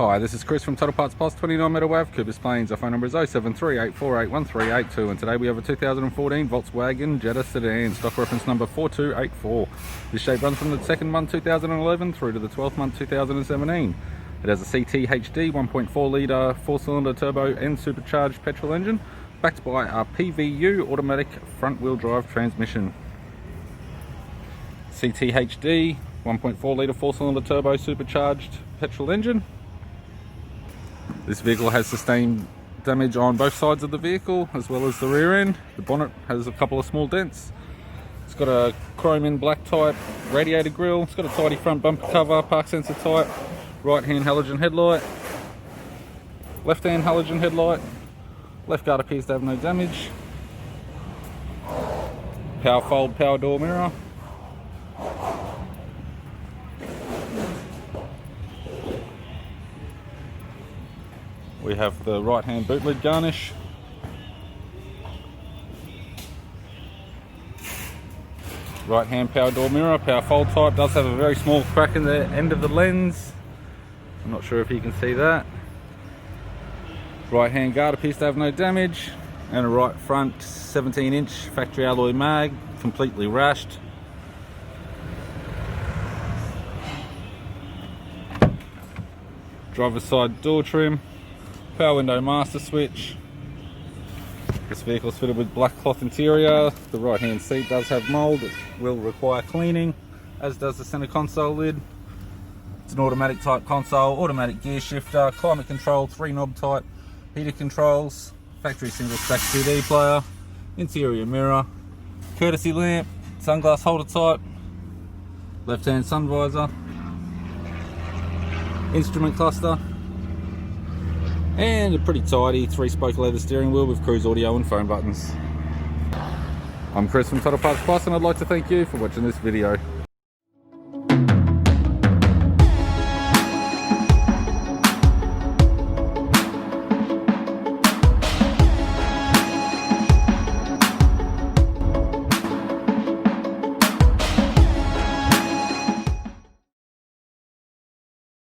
Hi, this is Chris from Total Parts Plus, 29 Meadow Ave Coopers Plains. Our phone number is 07384811382, and today we have a 2014 Volkswagen Jetta sedan, stock reference number 4284. This shape runs from the second month 2011 through to the 12th month 2017. It has a CTHD 1.4 litre 4-cylinder turbo and supercharged petrol engine, backed by a PVU automatic front wheel drive transmission. CTHD 1.4 litre 4-cylinder turbo supercharged petrol engine. This vehicle has sustained damage on both sides of the vehicle as well as the rear end. The bonnet has a couple of small dents. It's got a chrome in black type radiator grille. It's got a tidy front bumper cover, park sensor type, right hand halogen headlight, left hand halogen headlight. Left guard appears to have no damage. Power fold, power door mirror. We have the right hand boot lid garnish. Right hand power door mirror, power fold type, does have a very small crack in the end of the lens. I'm not sure if you can see that. Right hand guard appears to have no damage. And a right front 17-inch factory alloy mag, completely rashed. Driver's side door trim. Power window master switch. This vehicle is fitted with black cloth interior. The right hand seat does have mould. It will require cleaning, as does the centre console lid. It's an automatic type console, automatic gear shifter, climate control, 3-knob type, heater controls, factory single stack CD player, interior mirror, courtesy lamp, sunglass holder type, left hand sun visor, instrument cluster, and a pretty tidy 3-spoke leather steering wheel with cruise audio and phone buttons. I'm Chris from Total Parts Plus, and I'd like to thank you for watching this video.